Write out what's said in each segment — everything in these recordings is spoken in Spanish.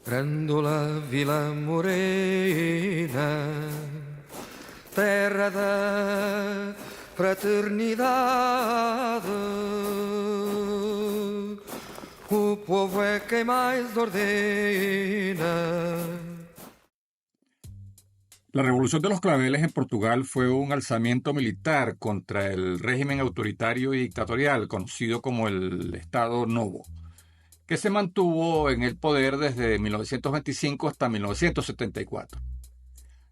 Grândola Vila Morena, terra da fraternidade, o povo é quem mais ordena. La Revolución de los Claveles en Portugal fue un alzamiento militar contra el régimen autoritario y dictatorial conocido como el Estado Novo, que se mantuvo en el poder desde 1925 hasta 1974.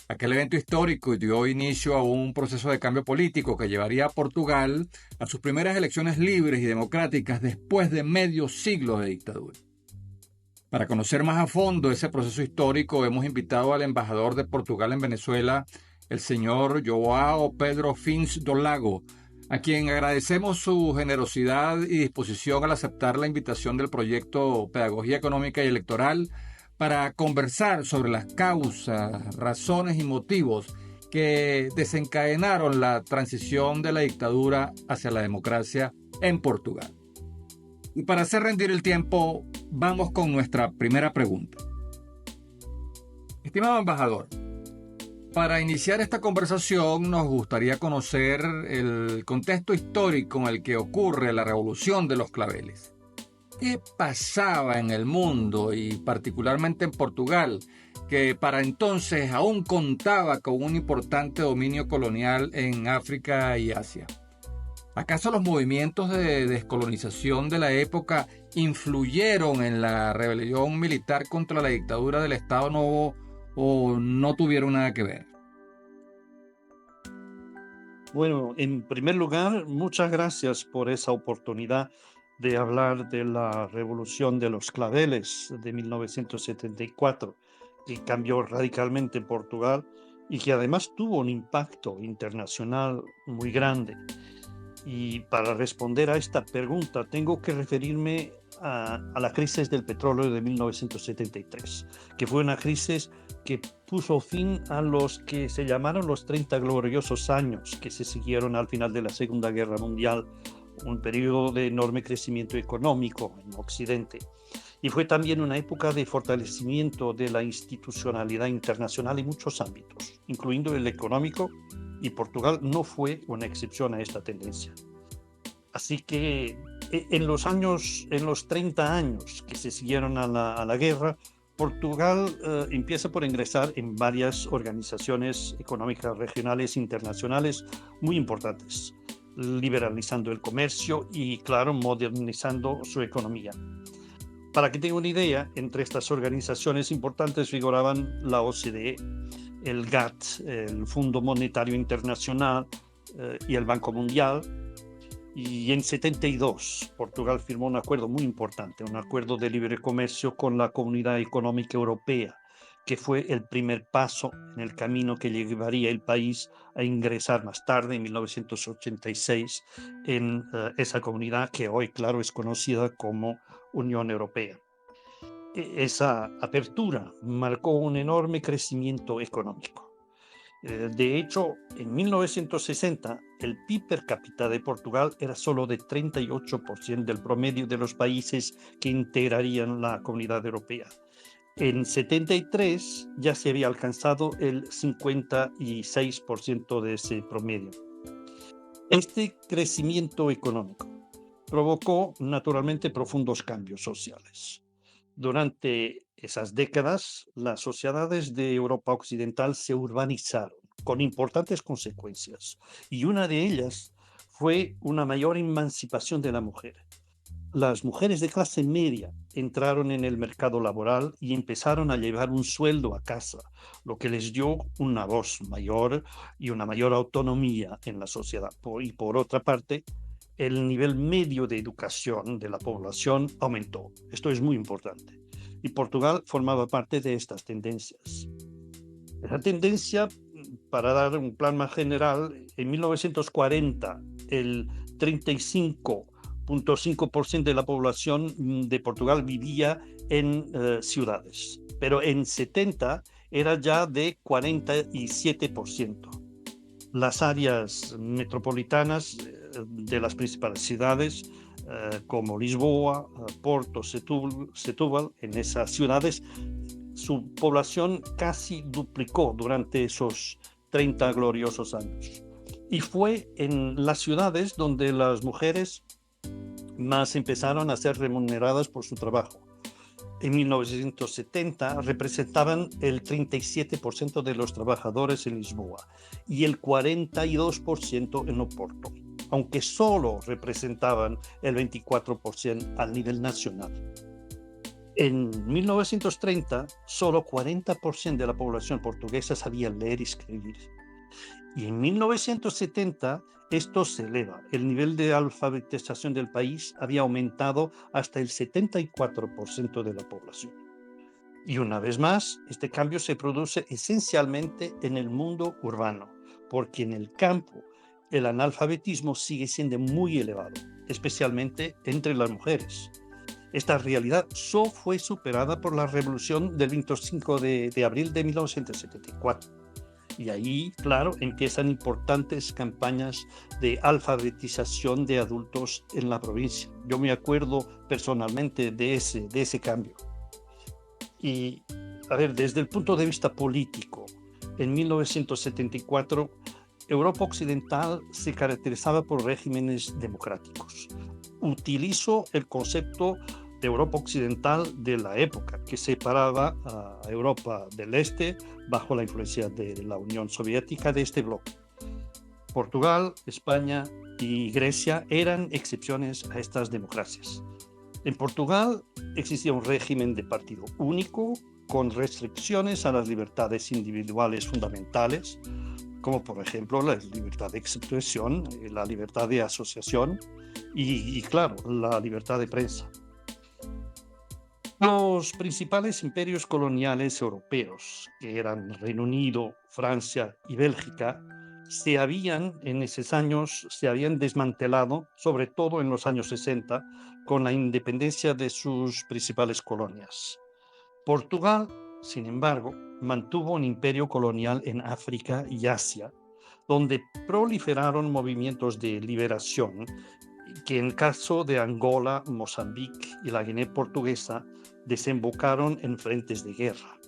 Aquel evento histórico dio inicio a un proceso de cambio político que llevaría a Portugal a sus primeras elecciones libres y democráticas después de medio siglo de dictadura. Para conocer más a fondo ese proceso histórico, hemos invitado al embajador de Portugal en Venezuela, el señor João Pedro Fins do Lago, a quien agradecemos su generosidad y disposición al aceptar la invitación del proyecto Pedagogía Económica y Electoral para conversar sobre las causas, razones y motivos que desencadenaron la transición de la dictadura hacia la democracia en Portugal. Y para hacer rendir el tiempo, vamos con nuestra primera pregunta. Estimado embajador, para iniciar esta conversación nos gustaría conocer el contexto histórico en el que ocurre la Revolución de los Claveles. ¿Qué pasaba en el mundo y particularmente en Portugal, que para entonces aún contaba con un importante dominio colonial en África y Asia? ¿Acaso los movimientos de descolonización de la época influyeron en la rebelión militar contra la dictadura del Estado Novo o no tuvieron nada que ver? Bueno, en primer lugar, muchas gracias por esa oportunidad de hablar de la Revolución de los Claveles de 1974, que cambió radicalmente Portugal y que además tuvo un impacto internacional muy grande. Y para responder a esta pregunta, tengo que referirme a la crisis del petróleo de 1973, que fue una crisis que puso fin a los que se llamaron los 30 gloriosos años que se siguieron al final de la Segunda Guerra Mundial, un periodo de enorme crecimiento económico en Occidente. Y fue también una época de fortalecimiento de la institucionalidad internacional en muchos ámbitos, incluyendo el económico, y Portugal no fue una excepción a esta tendencia. Así que en los 30 años que se siguieron a la guerra, Portugal empieza por ingresar en varias organizaciones económicas regionales e internacionales muy importantes, liberalizando el comercio y, claro, modernizando su economía. Para que tenga una idea, entre estas organizaciones importantes figuraban la OCDE, el GATT, el Fondo Monetario Internacional y el Banco Mundial. Y en 72, Portugal firmó un acuerdo muy importante, un acuerdo de libre comercio con la Comunidad Económica Europea, que fue el primer paso en el camino que llevaría el país a ingresar más tarde, en 1986, en esa comunidad que hoy, claro, es conocida como Unión Europea. Esa apertura marcó un enorme crecimiento económico. De hecho, en 1960, el PIB per cápita de Portugal era solo de 38% del promedio de los países que integrarían la Comunidad Europea. En 73 ya se había alcanzado el 56% de ese promedio. Este crecimiento económico provocó naturalmente profundos cambios sociales. Durante esas décadas, las sociedades de Europa Occidental se urbanizaron con importantes consecuencias, y una de ellas fue una mayor emancipación de la mujer. Las mujeres de clase media entraron en el mercado laboral y empezaron a llevar un sueldo a casa, lo que les dio una voz mayor y una mayor autonomía en la sociedad. Y por otra parte, el nivel medio de educación de la población aumentó. Esto es muy importante. Y Portugal formaba parte de estas tendencias. Esa tendencia, para dar un plan más general, en 1940 el 35,5% de la población de Portugal vivía en ciudades, pero en 70 era ya de 47%. Las áreas metropolitanas de las principales ciudades, como Lisboa, Porto, Setúbal, en esas ciudades su población casi duplicó durante esos 30 gloriosos años. Y fue en las ciudades donde las mujeres más empezaron a ser remuneradas por su trabajo. En 1970 representaban el 37% de los trabajadores en Lisboa y el 42% en Oporto, aunque solo representaban el 24% al nivel nacional. En 1930, solo 40% de la población portuguesa sabía leer y escribir. Y en 1970 esto se eleva. El nivel de alfabetización del país había aumentado hasta el 74% de la población. Y una vez más, este cambio se produce esencialmente en el mundo urbano, porque en el campo el analfabetismo sigue siendo muy elevado, especialmente entre las mujeres. Esta realidad solo fue superada por la revolución del 25 de abril de 1974. Y ahí, claro, empiezan importantes campañas de alfabetización de adultos en la provincia. Yo me acuerdo personalmente de ese cambio. Y, a ver, desde el punto de vista político, en 1974, Europa Occidental se caracterizaba por regímenes democráticos. Utilizo el concepto de Europa Occidental de la época, que separaba a Europa del Este bajo la influencia de la Unión Soviética de este bloque. Portugal, España y Grecia eran excepciones a estas democracias. En Portugal existía un régimen de partido único con restricciones a las libertades individuales fundamentales, como por ejemplo la libertad de expresión, la libertad de asociación y claro, la libertad de prensa. Los principales imperios coloniales europeos, que eran Reino Unido, Francia y Bélgica, en esos años se habían desmantelado, sobre todo en los años 60, con la independencia de sus principales colonias. Portugal, sin embargo, mantuvo un imperio colonial en África y Asia, donde proliferaron movimientos de liberación que en caso de Angola, Mozambique y la Guinea portuguesa desembocaron en frentes de guerra,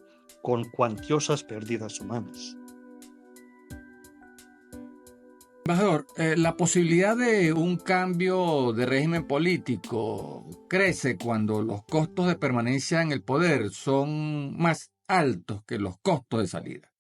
con cuantiosas pérdidas humanas. Embajador, la posibilidad de un cambio de régimen político crece cuando los costos de permanencia en el poder son más altos que los costos de salida.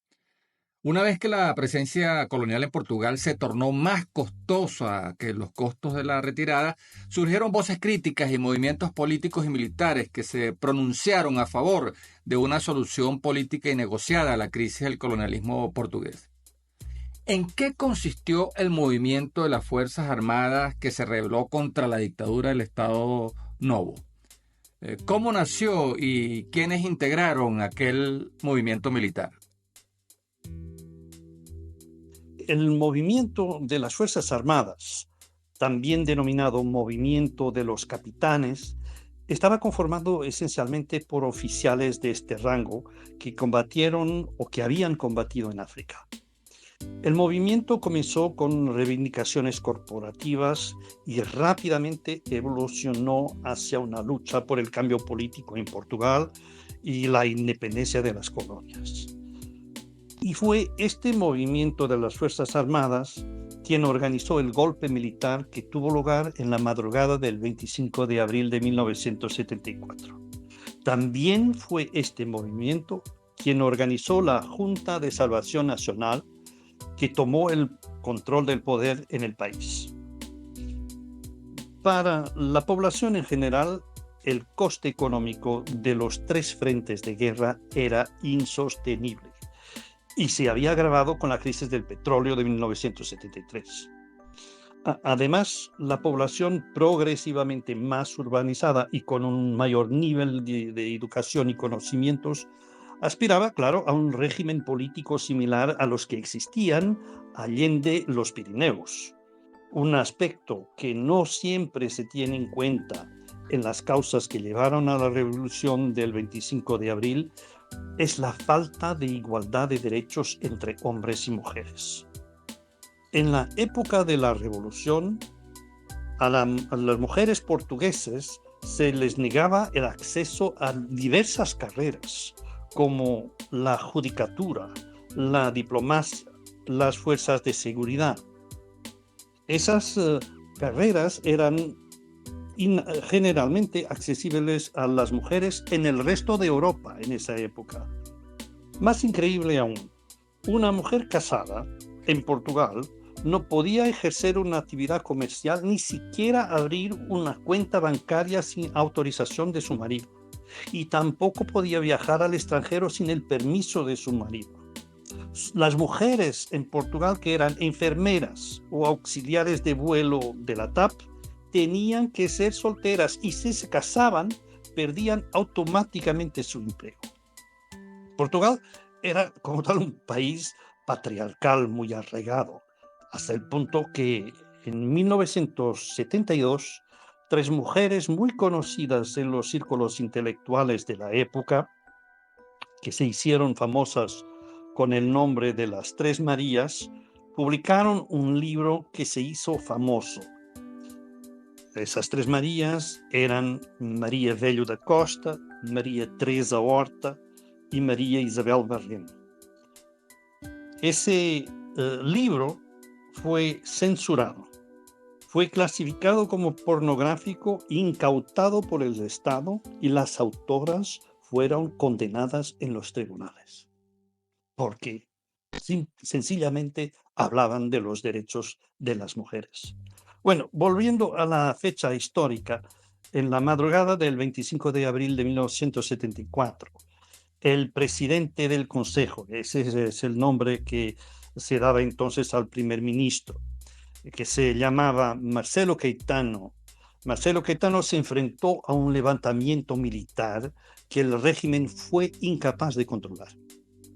Una vez que la presencia colonial en Portugal se tornó más costosa que los costos de la retirada, surgieron voces críticas y movimientos políticos y militares que se pronunciaron a favor de una solución política y negociada a la crisis del colonialismo portugués. ¿En qué consistió el movimiento de las Fuerzas Armadas que se rebeló contra la dictadura del Estado Novo? ¿Cómo nació y quiénes integraron aquel movimiento militar? El movimiento de las Fuerzas Armadas, también denominado Movimiento de los Capitanes, estaba conformado esencialmente por oficiales de este rango que combatieron o que habían combatido en África. El movimiento comenzó con reivindicaciones corporativas y rápidamente evolucionó hacia una lucha por el cambio político en Portugal y la independencia de las colonias. Y fue este movimiento de las Fuerzas Armadas quien organizó el golpe militar que tuvo lugar en la madrugada del 25 de abril de 1974. También fue este movimiento quien organizó la Junta de Salvación Nacional, que tomó el control del poder en el país. Para la población en general, el coste económico de los tres frentes de guerra era insostenible y se había agravado con la crisis del petróleo de 1973. Además, la población progresivamente más urbanizada y con un mayor nivel de educación y conocimientos aspiraba, claro, a un régimen político similar a los que existían allende los Pirineos. Un aspecto que no siempre se tiene en cuenta en las causas que llevaron a la revolución del 25 de abril es la falta de igualdad de derechos entre hombres y mujeres. En la época de la revolución, a las mujeres portuguesas se les negaba el acceso a diversas carreras, como la judicatura, la diplomacia, las fuerzas de seguridad. Esas carreras eran generalmente accesibles a las mujeres en el resto de Europa en esa época. Más increíble aún, una mujer casada en Portugal no podía ejercer una actividad comercial, ni siquiera abrir una cuenta bancaria sin autorización de su marido, y tampoco podía viajar al extranjero sin el permiso de su marido. Las mujeres en Portugal que eran enfermeras o auxiliares de vuelo de la TAP tenían que ser solteras, y si se casaban perdían automáticamente su empleo. Portugal era como tal un país patriarcal muy arraigado, hasta el punto que en 1972 tres mujeres muy conocidas en los círculos intelectuales de la época, que se hicieron famosas con el nombre de las Tres Marías, publicaron un libro que se hizo famoso. Esas Tres Marías eran Maria Velho da Costa, Maria Teresa Horta y María Isabel Barreno. Ese libro fue censurado, fue clasificado como pornográfico, incautado por el Estado, y las autoras fueron condenadas en los tribunales, porque sencillamente hablaban de los derechos de las mujeres. Bueno, volviendo a la fecha histórica, en la madrugada del 25 de abril de 1974, el presidente del Consejo, ese es el nombre que se daba entonces al primer ministro, que se llamaba Marcelo Caetano. Marcelo Caetano se enfrentó a un levantamiento militar que el régimen fue incapaz de controlar,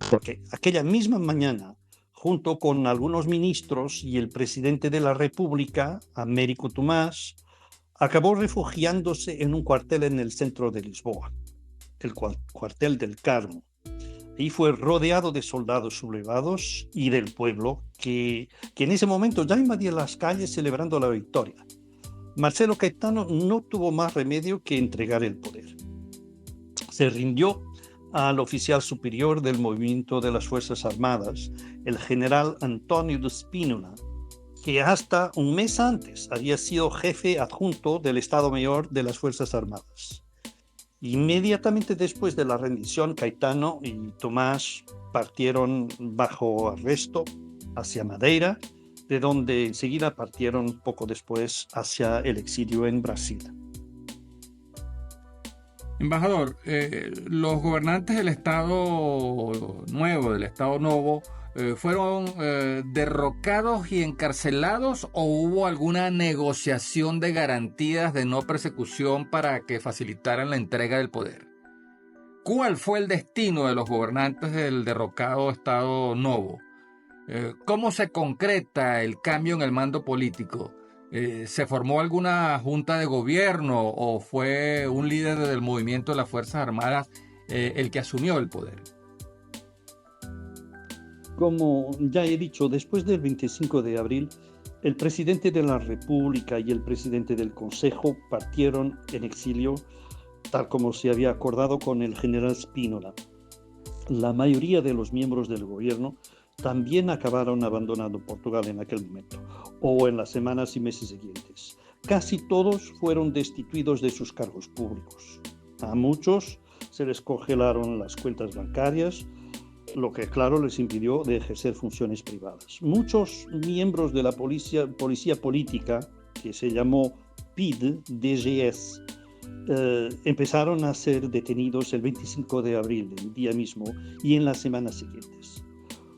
porque aquella misma mañana, junto con algunos ministros y el presidente de la República, Américo Tomás, acabó refugiándose en un cuartel en el centro de Lisboa, el cuartel del Carmo, y fue rodeado de soldados sublevados y del pueblo que en ese momento ya invadía las calles celebrando la victoria. Marcelo Caetano no tuvo más remedio que entregar el poder. Se rindió al oficial superior del movimiento de las Fuerzas Armadas, el general António de Spínola, que hasta un mes antes había sido jefe adjunto del Estado Mayor de las Fuerzas Armadas. Inmediatamente después de la rendición, Caetano y Tomás partieron bajo arresto hacia Madeira, de donde enseguida partieron poco después hacia el exilio en Brasil. Embajador, los gobernantes del Estado Nuevo, del Estado Novo, ¿fueron derrocados y encarcelados, o hubo alguna negociación de garantías de no persecución para que facilitaran la entrega del poder? ¿Cuál fue el destino de los gobernantes del derrocado Estado Novo? ¿Cómo se concreta el cambio en el mando político? ¿Se formó alguna junta de gobierno o fue un líder del movimiento de las Fuerzas Armadas el que asumió el poder? Como ya he dicho, después del 25 de abril, el presidente de la República y el presidente del Consejo partieron en exilio, tal como se había acordado con el general Spínola. La mayoría de los miembros del gobierno también acabaron abandonando Portugal en aquel momento, o en las semanas y meses siguientes. Casi todos fueron destituidos de sus cargos públicos. A muchos se les congelaron las cuentas bancarias, lo que claro les impidió de ejercer funciones privadas. Muchos miembros de la policía política, que se llamó PID-DGS, empezaron a ser detenidos el 25 de abril, el día mismo, y en las semanas siguientes.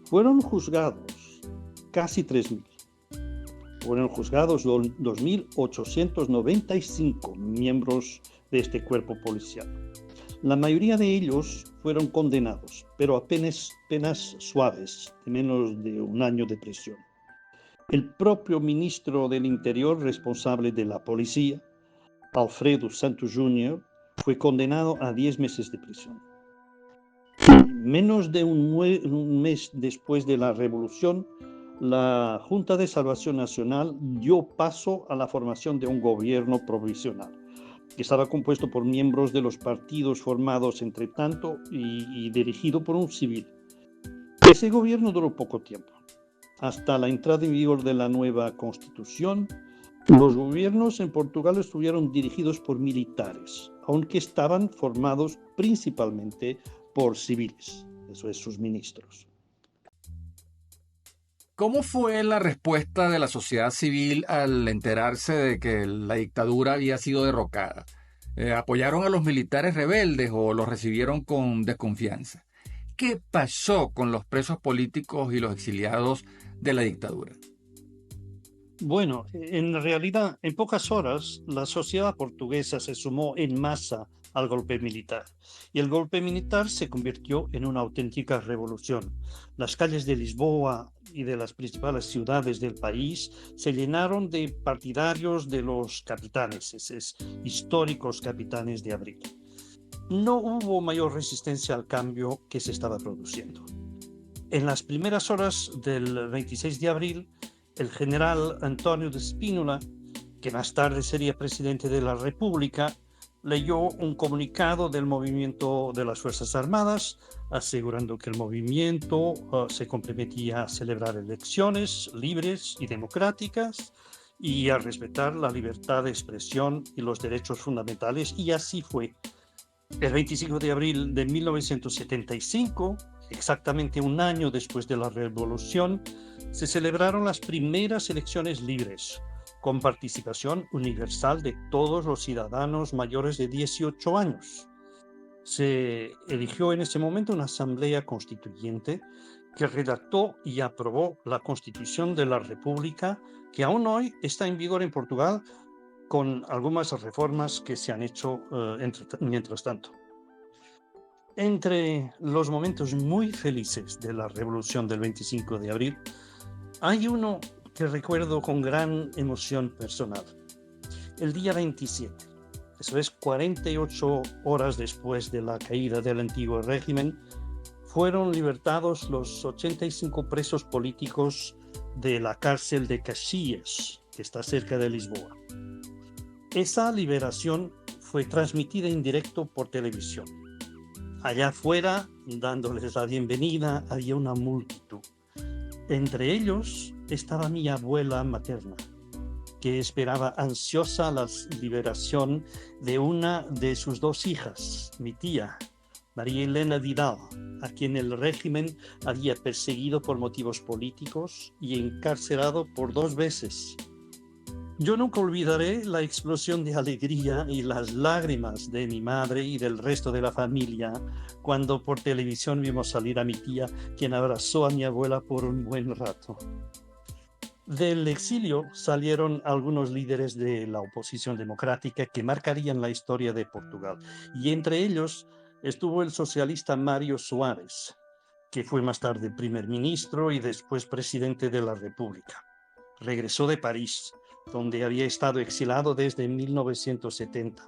Fueron juzgados casi 3.000. Fueron juzgados 2.895 miembros de este cuerpo policial. La mayoría de ellos fueron condenados, pero a penas suaves, de menos de 1 año de prisión. El propio ministro del Interior responsable de la policía, Alfredo Santos Júnior, fue condenado a 10 meses de prisión. Menos de un mes después de la revolución, la Junta de Salvación Nacional dio paso a la formación de un gobierno provisional. que estaba compuesto por miembros de los partidos formados entre tanto y dirigido por un civil. Ese gobierno duró poco tiempo. Hasta la entrada en vigor de la nueva constitución, los gobiernos en Portugal estuvieron dirigidos por militares, aunque estaban formados principalmente por civiles, eso es, sus ministros. ¿Cómo fue la respuesta de la sociedad civil al enterarse de que la dictadura había sido derrocada? ¿Apoyaron a los militares rebeldes o los recibieron con desconfianza? ¿Qué pasó con los presos políticos y los exiliados de la dictadura? Bueno, en realidad, en pocas horas, la sociedad portuguesa se sumó en masa al golpe militar y el golpe militar se convirtió en una auténtica revolución. Las calles de Lisboa y de las principales ciudades del país se llenaron de partidarios de los capitanes, esos históricos capitanes de Abril. No hubo mayor resistencia al cambio que se estaba produciendo. En las primeras horas del 26 de abril, el general António de Spínola, que más tarde sería presidente de la República, leyó un comunicado del movimiento de las Fuerzas Armadas, asegurando que el movimiento se comprometía a celebrar elecciones libres y democráticas y a respetar la libertad de expresión y los derechos fundamentales, y así fue. El 25 de abril de 1975, exactamente un año después de la Revolución, se celebraron las primeras elecciones libres, con participación universal de todos los ciudadanos mayores de 18 años. Se eligió en ese momento una asamblea constituyente que redactó y aprobó la Constitución de la República, que aún hoy está en vigor en Portugal, con algunas reformas que se han hecho mientras tanto. Entre los momentos muy felices de la Revolución del 25 de abril, hay uno que recuerdo con gran emoción personal. El día 27, eso es 48 horas después de la caída del antiguo régimen, fueron libertados los 85 presos políticos de la cárcel de Caxias, que está cerca de Lisboa. Esa liberación fue transmitida en directo por televisión. Allá afuera, dándoles la bienvenida, había una multitud. Entre ellos estaba mi abuela materna, que esperaba ansiosa la liberación de una de sus dos hijas, mi tía, María Elena Vidal, a quien el régimen había perseguido por motivos políticos y encarcelado por 2 veces. Yo nunca olvidaré la explosión de alegría y las lágrimas de mi madre y del resto de la familia cuando por televisión vimos salir a mi tía, quien abrazó a mi abuela por un buen rato. Del exilio salieron algunos líderes de la oposición democrática que marcarían la historia de Portugal, y entre ellos estuvo el socialista Mário Soares, que fue más tarde primer ministro y después presidente de la República. Regresó de París, donde había estado exilado desde 1970.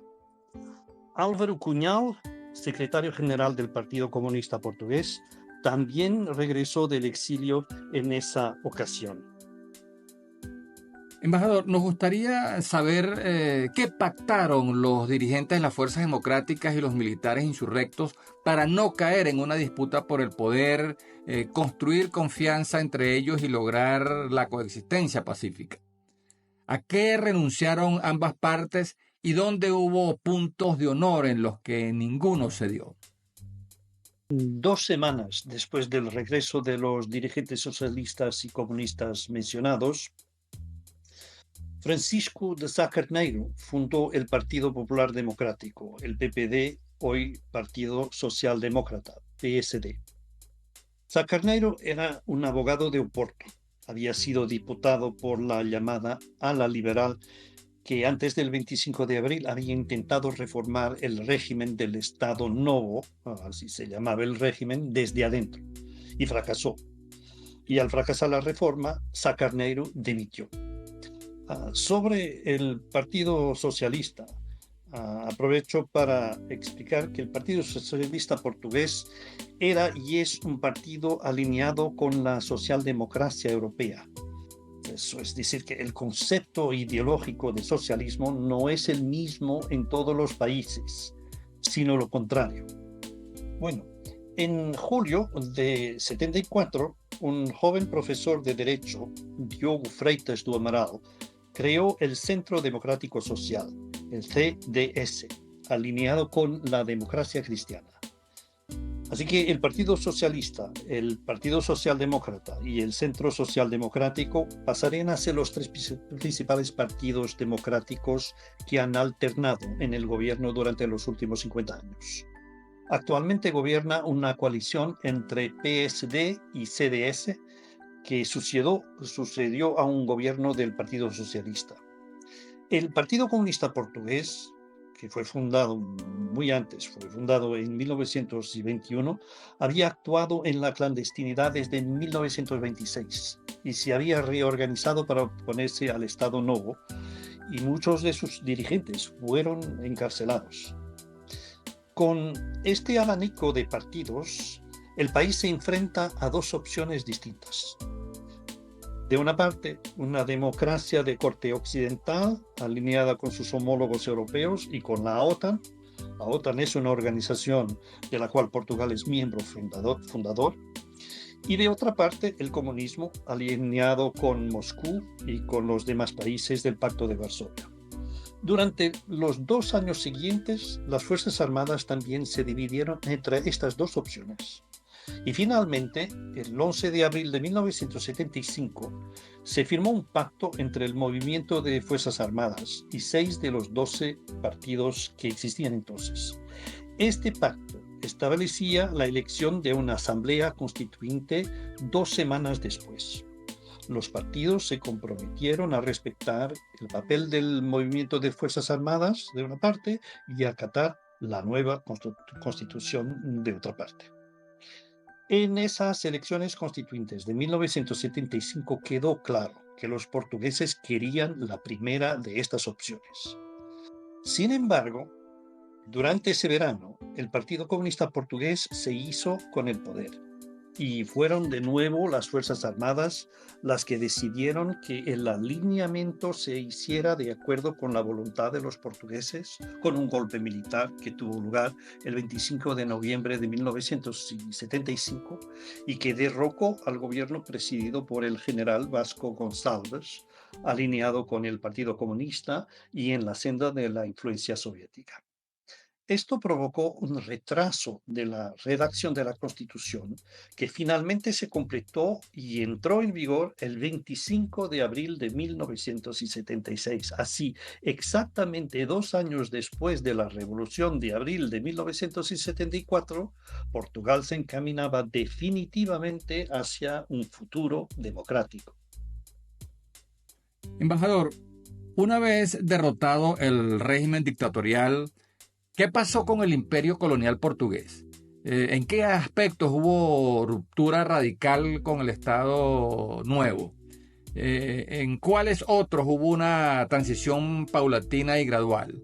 Álvaro Cunhal, secretario general del Partido Comunista Portugués, también regresó del exilio en esa ocasión. Embajador, nos gustaría saber qué pactaron los dirigentes de las fuerzas democráticas y los militares insurrectos para no caer en una disputa por el poder, construir confianza entre ellos y lograr la coexistencia pacífica. ¿A qué renunciaron ambas partes y dónde hubo puntos de honor en los que ninguno cedió? 2 semanas después del regreso de los dirigentes socialistas y comunistas mencionados, Francisco de Sá Carneiro fundó el Partido Popular Democrático, el PPD, hoy Partido Socialdemócrata, PSD. Sá Carneiro era un abogado de Oporto. Había sido diputado por la llamada ala liberal, que antes del 25 de abril había intentado reformar el régimen del Estado Novo, así se llamaba el régimen, desde adentro, y fracasó. Y al fracasar la reforma, Sá Carneiro dimitió. Sobre el Partido Socialista, aprovecho para explicar que el Partido Socialista Portugués era y es un partido alineado con la socialdemocracia europea. proceso, es decir, que el concepto ideológico de socialismo no es el mismo en todos los países, sino lo contrario. Bueno, en julio de 74, un joven profesor de Derecho, Diogo Freitas do Amaral, creó el Centro Democrático Social, el CDS, alineado con la democracia cristiana. Así que el Partido Socialista, el Partido Socialdemócrata y el Centro Socialdemocrático pasarían a ser los tres principales partidos democráticos que han alternado en el gobierno durante los últimos 50 años. Actualmente gobierna una coalición entre PSD y CDS que sucedió a un gobierno del Partido Socialista. El Partido Comunista Portugués, que fue fundado muy antes, fue fundado en 1921, había actuado en la clandestinidad desde 1926 y se había reorganizado para oponerse al Estado Novo, y muchos de sus dirigentes fueron encarcelados. Con este abanico de partidos, el país se enfrenta a dos opciones distintas. De una parte, una democracia de corte occidental, alineada con sus homólogos europeos y con la OTAN. La OTAN es una organización de la cual Portugal es miembro fundador. Y de otra parte, el comunismo, alineado con Moscú y con los demás países del Pacto de Varsovia. Durante los 2 años siguientes, las Fuerzas Armadas también se dividieron entre estas dos opciones. Y finalmente, el 11 de abril de 1975, se firmó un pacto entre el movimiento de Fuerzas Armadas y 6 de los 12 partidos que existían entonces. Este pacto establecía la elección de una asamblea constituyente 2 semanas después. Los partidos se comprometieron a respetar el papel del movimiento de Fuerzas Armadas, de una parte, y a acatar la nueva constitución, de otra parte. En esas elecciones constituyentes de 1975 quedó claro que los portugueses querían la primera de estas opciones. Sin embargo, durante ese verano, el Partido Comunista Portugués se hizo con el poder y fueron de nuevo las Fuerzas Armadas las que decidieron que el alineamiento se hiciera de acuerdo con la voluntad de los portugueses, con un golpe militar que tuvo lugar el 25 de noviembre de 1975 y que derrocó al gobierno presidido por el general Vasco Gonçalves, alineado con el Partido Comunista y en la senda de la influencia soviética. Esto provocó un retraso de la redacción de la Constitución, que finalmente se completó y entró en vigor el 25 de abril de 1976. Así, exactamente 2 años después de la Revolución de abril de 1974, Portugal se encaminaba definitivamente hacia un futuro democrático. Embajador, una vez derrotado el régimen dictatorial, ¿qué pasó con el imperio colonial portugués? ¿En qué aspectos hubo ruptura radical con el Estado Nuevo? ¿En cuáles otros hubo una transición paulatina y gradual?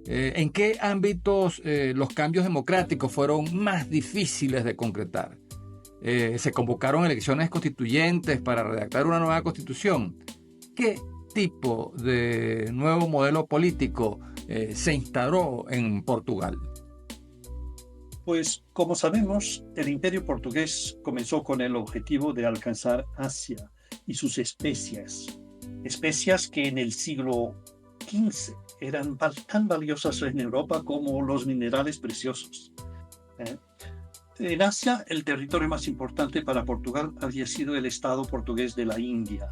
¿En qué ámbitos los cambios democráticos fueron más difíciles de concretar? ¿Se convocaron elecciones constituyentes para redactar una nueva constitución? ¿Qué tipo de nuevo modelo político se instauró en Portugal? Pues, como sabemos, el Imperio Portugués comenzó con el objetivo de alcanzar Asia y sus especias que en el siglo XV eran tan valiosas en Europa como los minerales preciosos. En Asia, el territorio más importante para Portugal había sido el Estado portugués de la India.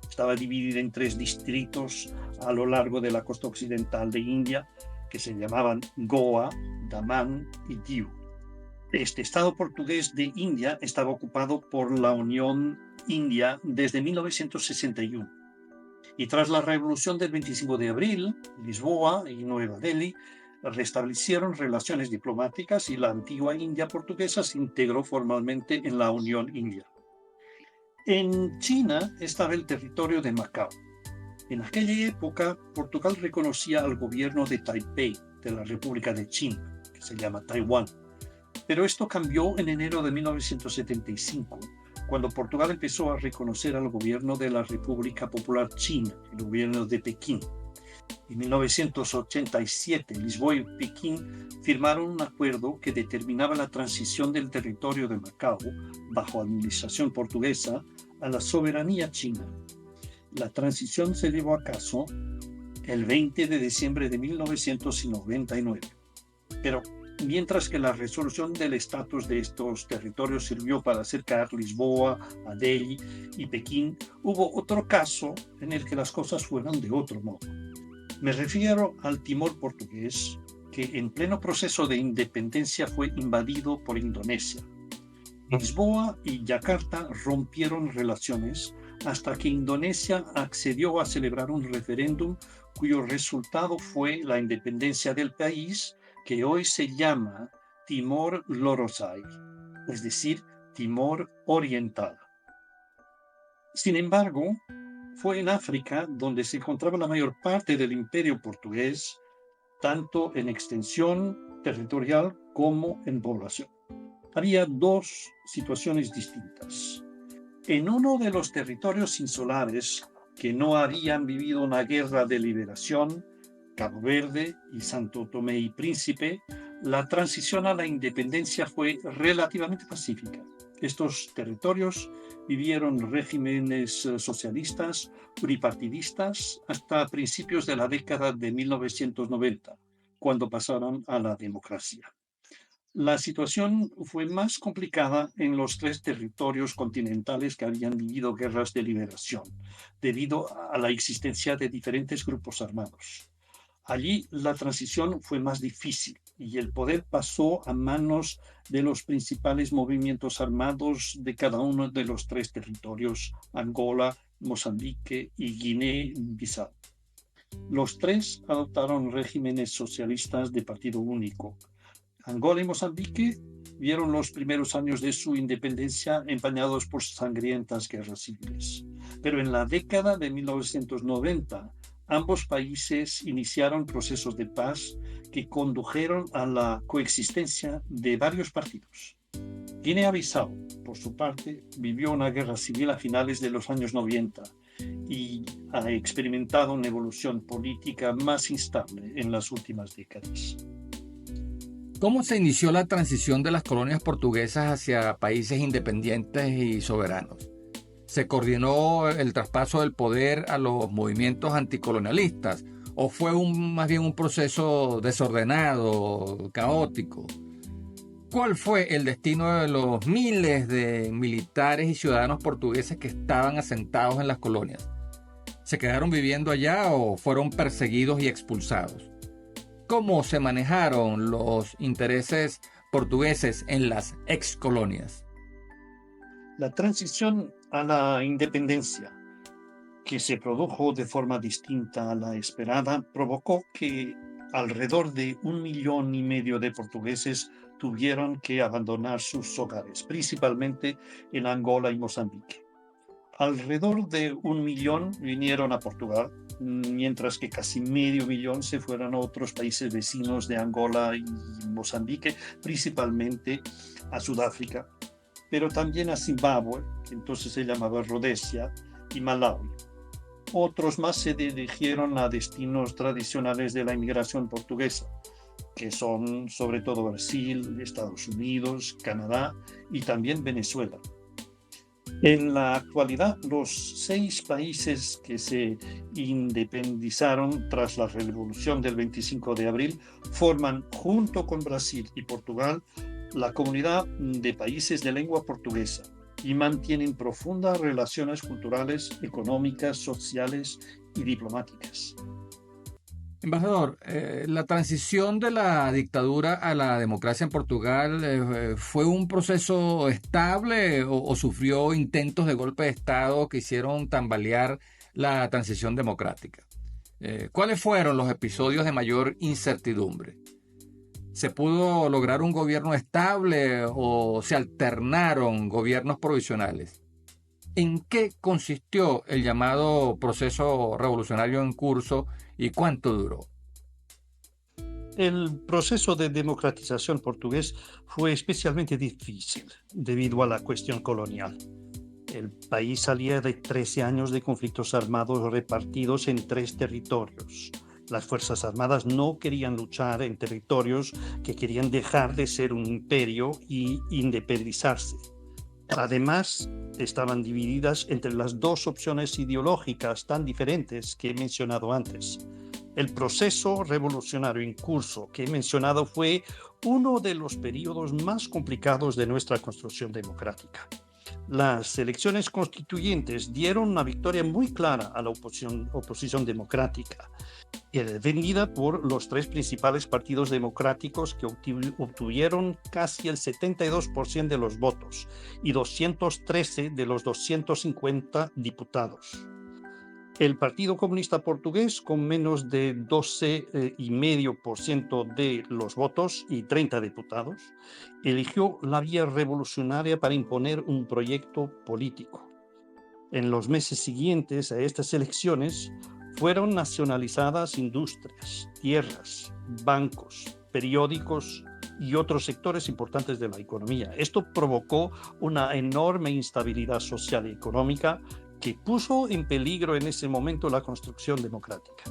Estaba dividida en 3 distritos a lo largo de la costa occidental de India, que se llamaban Goa, Daman y Diu. Este Estado portugués de India estaba ocupado por la Unión India desde 1961. Y tras la Revolución del 25 de abril, Lisboa y Nueva Delhi restablecieron relaciones diplomáticas y la antigua India portuguesa se integró formalmente en la Unión India. En China estaba el territorio de Macao. En aquella época, Portugal reconocía al gobierno de Taipei, de la República de China, que se llama Taiwán. Pero esto cambió en enero de 1975, cuando Portugal empezó a reconocer al gobierno de la República Popular China, el gobierno de Pekín. En 1987, Lisboa y Pekín firmaron un acuerdo que determinaba la transición del territorio de Macao, bajo administración portuguesa, a la soberanía china. La transición se llevó a cabo el 20 de diciembre de 1999. Pero mientras que la resolución del estatus de estos territorios sirvió para acercar Lisboa a Delhi y Pekín, hubo otro caso en el que las cosas fueron de otro modo. Me refiero al Timor portugués, que en pleno proceso de independencia fue invadido por Indonesia. Lisboa y Yakarta rompieron relaciones hasta que Indonesia accedió a celebrar un referéndum cuyo resultado fue la independencia del país, que hoy se llama Timor Lorozai, es decir, Timor Oriental. Sin embargo, fue en África donde se encontraba la mayor parte del imperio portugués, tanto en extensión territorial como en población. Había dos situaciones distintas. En uno de los territorios insulares que no habían vivido una guerra de liberación, Cabo Verde y Santo Tomé y Príncipe, la transición a la independencia fue relativamente pacífica. Estos territorios vivieron regímenes socialistas, pluripartidistas, hasta principios de la década de 1990, cuando pasaron a la democracia. La situación fue más complicada en los tres territorios continentales que habían vivido guerras de liberación, debido a la existencia de diferentes grupos armados. Allí la transición fue más difícil y el poder pasó a manos de los principales movimientos armados de cada uno de los tres territorios, Angola, Mozambique y Guinea-Bissau. Los tres adoptaron regímenes socialistas de partido único. Angola y Mozambique vieron los primeros años de su independencia empañados por sangrientas guerras civiles. Pero en la década de 1990, ambos países iniciaron procesos de paz que condujeron a la coexistencia de varios partidos. Guinea-Bissau, por su parte, vivió una guerra civil a finales de los años 90 y ha experimentado una evolución política más instable en las últimas décadas. ¿Cómo se inició la transición de las colonias portuguesas hacia países independientes y soberanos? ¿Se coordinó el traspaso del poder a los movimientos anticolonialistas o fue más bien un proceso desordenado, caótico? ¿Cuál fue el destino de los miles de militares y ciudadanos portugueses que estaban asentados en las colonias? ¿Se quedaron viviendo allá o fueron perseguidos y expulsados? ¿Cómo se manejaron los intereses portugueses en las excolonias? La transición a la independencia, que se produjo de forma distinta a la esperada, provocó que alrededor de 1,5 millones de portugueses tuvieron que abandonar sus hogares, principalmente en Angola y Mozambique. Alrededor de 1 millón vinieron a Portugal, mientras que casi 500,000 se fueron a otros países vecinos de Angola y Mozambique, principalmente a Sudáfrica, pero también a Zimbabue, que entonces se llamaba Rodesia, y Malawi. Otros más se dirigieron a destinos tradicionales de la inmigración portuguesa, que son sobre todo Brasil, Estados Unidos, Canadá y también Venezuela. En la actualidad, los 6 países que se independizaron tras la Revolución del 25 de abril forman, junto con Brasil y Portugal, la Comunidad de Países de Lengua Portuguesa y mantienen profundas relaciones culturales, económicas, sociales y diplomáticas. Embajador, la transición de la dictadura a la democracia en Portugal ¿fue un proceso estable o sufrió intentos de golpe de Estado que hicieron tambalear la transición democrática? ¿Cuáles fueron los episodios de mayor incertidumbre? ¿Se pudo lograr un gobierno estable o se alternaron gobiernos provisionales? ¿En qué consistió el llamado proceso revolucionario en curso y cuánto duró? El proceso de democratización portugués fue especialmente difícil debido a la cuestión colonial. El país salía de 13 años de conflictos armados repartidos en 3 territorios. Las Fuerzas Armadas no querían luchar en territorios que querían dejar de ser un imperio y independizarse. Además, estaban divididas entre las 2 opciones ideológicas tan diferentes que he mencionado antes. El proceso revolucionario en curso que he mencionado fue uno de los periodos más complicados de nuestra construcción democrática. Las elecciones constituyentes dieron una victoria muy clara a la oposición democrática, vendida por los 3 principales partidos democráticos que obtuvieron casi el 72% de los votos y 213 de los 250 diputados. El Partido Comunista Portugués, con menos de 12,5% de los votos y 30 diputados, eligió la vía revolucionaria para imponer un proyecto político. En los meses siguientes a estas elecciones fueron nacionalizadas industrias, tierras, bancos, periódicos y otros sectores importantes de la economía. Esto provocó una enorme instabilidad social y económica que puso en peligro en ese momento la construcción democrática.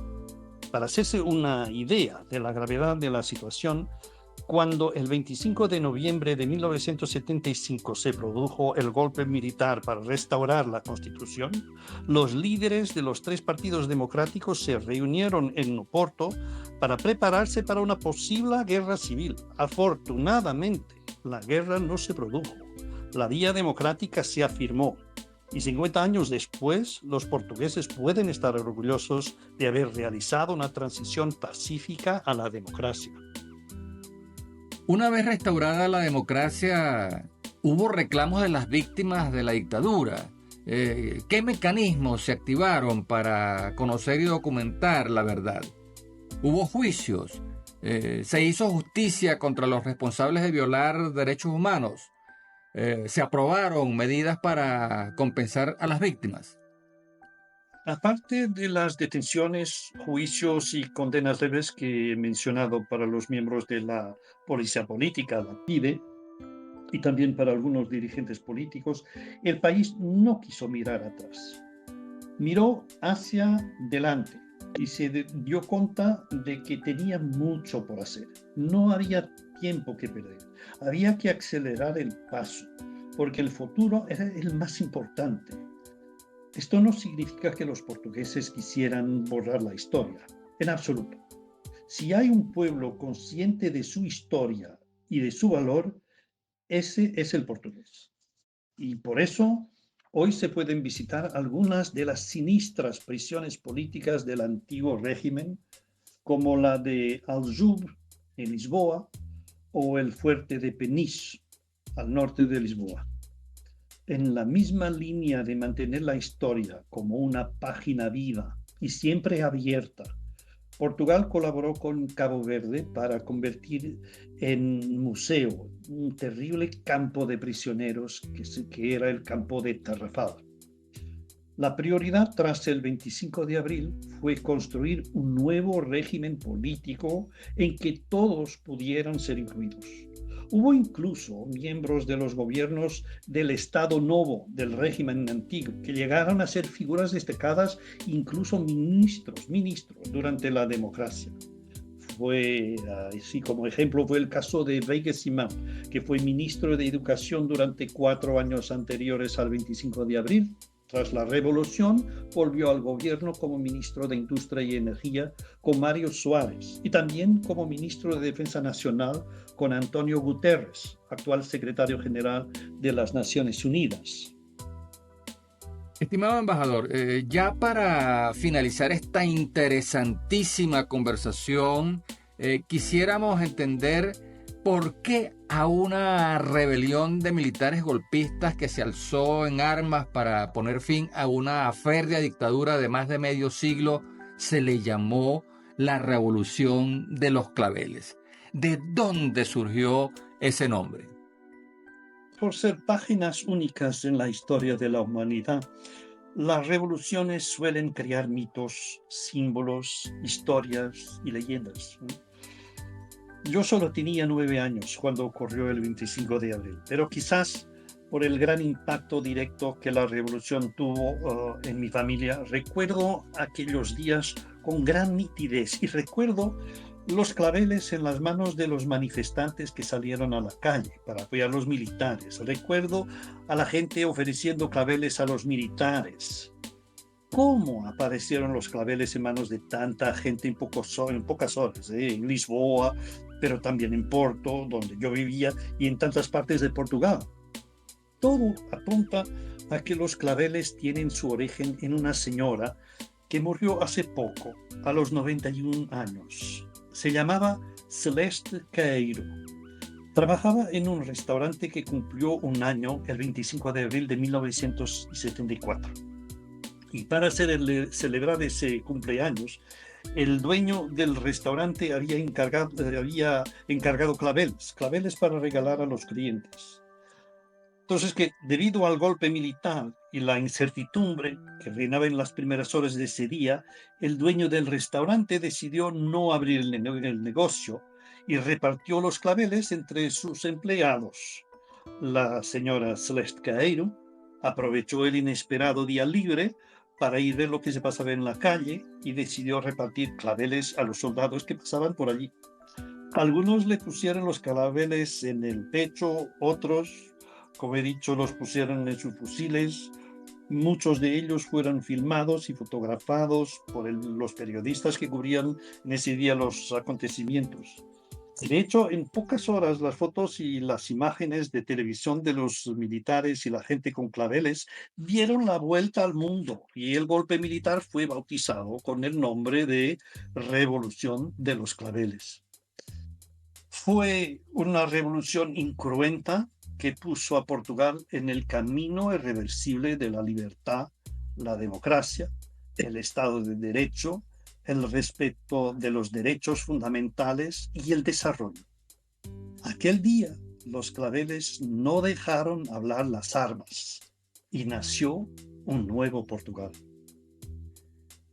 Para hacerse una idea de la gravedad de la situación, cuando el 25 de noviembre de 1975 se produjo el golpe militar para restaurar la Constitución, los líderes de los 3 partidos democráticos se reunieron en Oporto para prepararse para una posible guerra civil. Afortunadamente, la guerra no se produjo. La vía democrática se afirmó. Y 50 años después, los portugueses pueden estar orgullosos de haber realizado una transición pacífica a la democracia. Una vez restaurada la democracia, hubo reclamos de las víctimas de la dictadura. ¿Qué mecanismos se activaron para conocer y documentar la verdad? ¿Hubo juicios? ¿Se hizo justicia contra los responsables de violar derechos humanos? ¿Se aprobaron medidas para compensar a las víctimas? Aparte de las detenciones, juicios y condenas leves que he mencionado para los miembros de la policía política, la PIDE, y también para algunos dirigentes políticos, el país no quiso mirar atrás. Miró hacia adelante y se dio cuenta de que tenía mucho por hacer. No había tiempo que perder. Había que acelerar el paso, porque el futuro era el más importante. Esto no significa que los portugueses quisieran borrar la historia, en absoluto. Si hay un pueblo consciente de su historia y de su valor, ese es el portugués. Y por eso, hoy se pueden visitar algunas de las sinistras prisiones políticas del antiguo régimen, como la de Aljube, en Lisboa, o el fuerte de Peniche, al norte de Lisboa. En la misma línea de mantener la historia como una página viva y siempre abierta, Portugal colaboró con Cabo Verde para convertir en museo un terrible campo de prisioneros que era el campo de Tarrafal. La prioridad tras el 25 de abril fue construir un nuevo régimen político en que todos pudieran ser incluidos. Hubo incluso miembros de los gobiernos del Estado Novo, del régimen antiguo, que llegaron a ser figuras destacadas, incluso ministros durante la democracia. Así como ejemplo, fue el caso de Veiga Simão, que fue ministro de Educación durante 4 años anteriores al 25 de abril. Tras la revolución, volvió al gobierno como ministro de Industria y Energía con Mário Soares y también como ministro de Defensa Nacional con António Guterres, actual secretario general de las Naciones Unidas. Estimado embajador, ya para finalizar esta interesantísima conversación, quisiéramos entender por qué a una rebelión de militares golpistas que se alzó en armas para poner fin a una férrea dictadura de más de medio siglo se le llamó la Revolución de los Claveles. ¿De dónde surgió ese nombre? Por ser páginas únicas en la historia de la humanidad, las revoluciones suelen crear mitos, símbolos, historias y leyendas. Yo solo tenía 9 años cuando ocurrió el 25 de abril, pero quizás por el gran impacto directo que la revolución tuvo en mi familia. Recuerdo aquellos días con gran nitidez y recuerdo los claveles en las manos de los manifestantes que salieron a la calle para apoyar a los militares. Recuerdo a la gente ofreciendo claveles a los militares. ¿Cómo aparecieron los claveles en manos de tanta gente en pocas horas? En Lisboa, pero también en Porto, donde yo vivía, y en tantas partes de Portugal. Todo apunta a que los claveles tienen su origen en una señora que murió hace poco, a los 91 años. Se llamaba Celeste Caeiro. Trabajaba en un restaurante que cumplió un año el 25 de abril de 1974. Y para celebrar ese cumpleaños, el dueño del restaurante había encargado claveles para regalar a los clientes. Entonces, que debido al golpe militar y la incertidumbre que reinaba en las primeras horas de ese día, el dueño del restaurante decidió no abrir el negocio y repartió los claveles entre sus empleados. La señora Celeste Caeiro aprovechó el inesperado día libre para ir a ver lo que se pasaba en la calle y decidió repartir claveles a los soldados que pasaban por allí. Algunos le pusieron los claveles en el pecho, otros, como he dicho, los pusieron en sus fusiles. Muchos de ellos fueron filmados y fotografados por los periodistas que cubrían en ese día los acontecimientos. De hecho, en pocas horas las fotos y las imágenes de televisión de los militares y la gente con claveles dieron la vuelta al mundo y el golpe militar fue bautizado con el nombre de Revolución de los Claveles. Fue una revolución incruenta que puso a Portugal en el camino irreversible de la libertad, la democracia, el Estado de Derecho, el respeto de los derechos fundamentales y el desarrollo. Aquel día, los claveles no dejaron hablar las armas y nació un nuevo Portugal.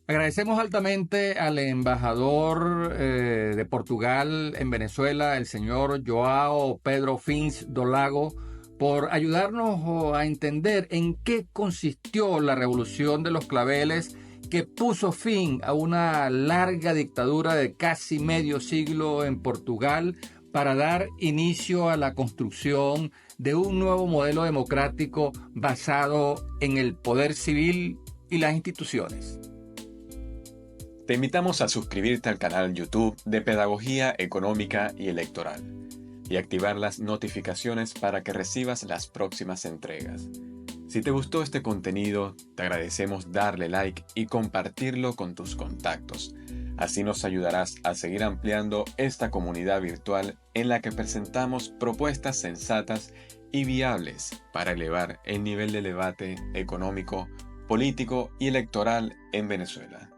Agradecemos altamente al embajador de Portugal en Venezuela, el señor João Pedro Fins do Lago, por ayudarnos a entender en qué consistió la revolución de los claveles que puso fin a una larga dictadura de casi medio siglo en Portugal para dar inicio a la construcción de un nuevo modelo democrático basado en el poder civil y las instituciones. Te invitamos a suscribirte al canal YouTube de Pedagogía Económica y Electoral y activar las notificaciones para que recibas las próximas entregas. Si te gustó este contenido, te agradecemos darle like y compartirlo con tus contactos. Así nos ayudarás a seguir ampliando esta comunidad virtual en la que presentamos propuestas sensatas y viables para elevar el nivel de debate económico, político y electoral en Venezuela.